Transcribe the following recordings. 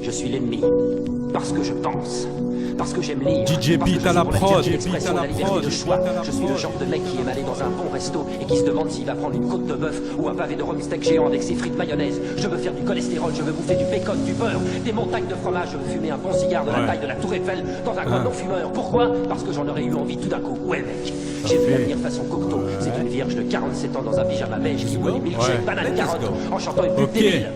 Je suis l'ennemi. Parce que je pense. Parce que j'aime lire. DJ Beat à la prod. La liberté de choix. Je suis le genre de mec qui aime aller dans un bon resto et qui se demande s'il va prendre une côte de bœuf ou un pavé de rhum steak géant avec ses frites mayonnaise. Je veux faire du cholestérol, je veux bouffer du bacon, du beurre, des montagnes de fromage. Je veux fumer un bon cigare de la taille de la Tour Eiffel dans un coin non-fumeur. Pourquoi? Parce que j'en aurais eu envie tout d'un coup. Ouais mec. J'ai vu l'avenir façon Cocteau. C'est une vierge de 47 ans dans un pyjama beige qui boit des milkshakes bananes carottes en chantant une pub débile.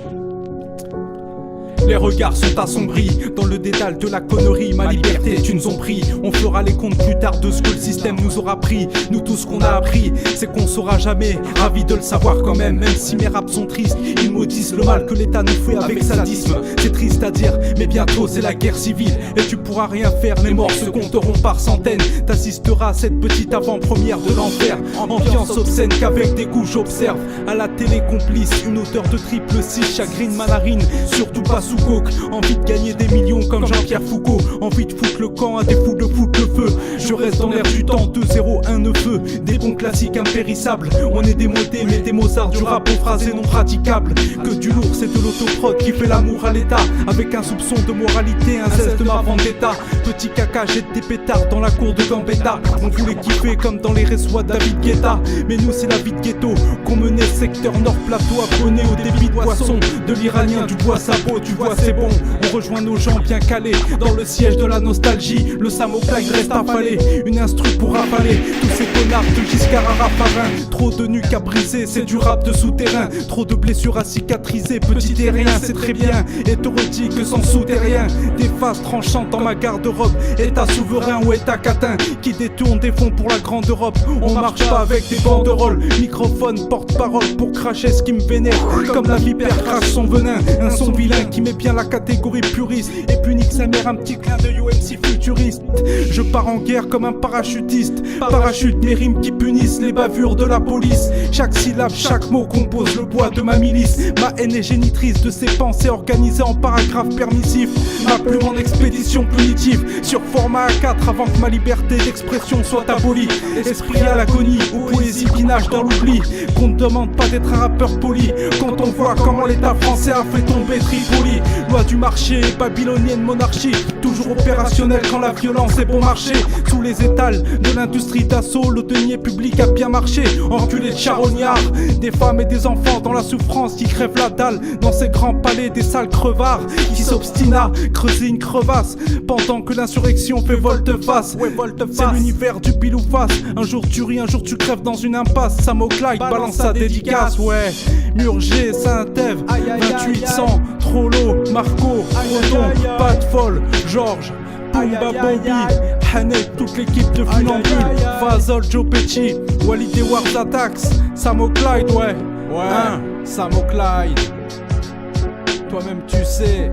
Les regards sont assombris dans le dédale de la connerie. Ma liberté est une zombie. On fera les comptes plus tard de ce que le système nous aura pris. Nous tout ce qu'on a appris, c'est qu'on saura jamais. Ravi de le savoir quand même, même si mes raps sont tristes. Ils maudissent le mal que l'État nous fait avec sadisme. C'est triste à dire, mais bientôt c'est la guerre civile. Et tu pourras rien faire, les morts se compteront par centaines. T'assisteras à cette petite avant-première de l'enfer. Ambiance obscène qu'avec des coups j'observe. À la télé complice, une hauteur de triple 6, chagrine ma narine, surtout pas sous coke. Envie de gagner des millions comme Jean-Pierre Foucault. Envie de foutre le camp à défaut de foutre le feu. Je reste dans l'air du temps, 2-0-1 neveu. Des bons classiques impérissables. On est démodés mais des Mozart du rap aux phrases non praticables. Que du lourd, c'est de l'autoprod qui fait l'amour à l'état. Avec un soupçon de moralité, un zeste de ma vendetta. Petit caca, jette des pétards dans la cour de Gambetta. On voulait kiffer comme dans les ressois de David Guetta. Mais nous c'est la vie de ghetto qu'on menait secteur Nord Plateau, abonné au débit de boisson. De l'Iranien du bois sabot, tu vois c'est bon. On rejoint nos gens bien calés dans le siège de la nostalgie. Le Samoclaï reste affalé, une instru pour avaler tous ces connards de Giscard à Raffarin. Trop de nuques à briser, c'est du rap de souterrain. Trop de blessures à cicatriser, petit et rien, c'est très bien. Et t'aurais dit que sans souterrain, des phases tranchantes dans ma garde-robe. État souverain ou état catin qui détourne des fonds pour la grande Europe. On marche pas avec des banderoles, microphone, porte-parole pour cracher ce qui me vénère. Comme la vipère crache son venin, un son vilain qui met bien la catégorie puriste. Et puis nique sa mère, un petit clin de UMC futuriste. Je pars en guerre comme un parachutiste. Parachute mes rimes qui punissent les bavures de la police. Chaque syllabe, chaque mot compose le bois de ma milice. Ma haine est génitrice de ces pensées organisées en paragraphes permissifs. Ma plume en expédition punitive sur format A4 avant que ma liberté d'expression soit abolie. Esprit à l'agonie ou poésie qui nage dans l'oubli. Qu'on ne demande pas d'être un rappeur poli quand on voit comment l'État français a fait tomber Tripoli. Loi du marché, babylonienne monarchie, toujours opérationnelle quand la violence est bon marché. Sous les étals de l'industrie d'assaut, le denier public a bien marché. Enculé de charognards, des femmes et des enfants dans la souffrance qui crèvent la dalle. Dans ces grands palais, des sales crevards qui s'obstinent à creuser une crevasse pendant que l'insurrection fait volte-face. C'est l'univers du pile ou face. Un jour tu ris, un jour tu crèves dans une impasse. Samoclaï balance sa dédicace, ouais. Murger, Saint-Ève, 2800, Trollo, Marco, Proton, Pat Folle, Georges, Pumba Bobby, Hanet, toute l'équipe de Funambule, Fazol, Joe Pesci, Walid et Wars Attacks, Samoclaï, ouais. Hein, Samoclaï. Toi-même tu sais.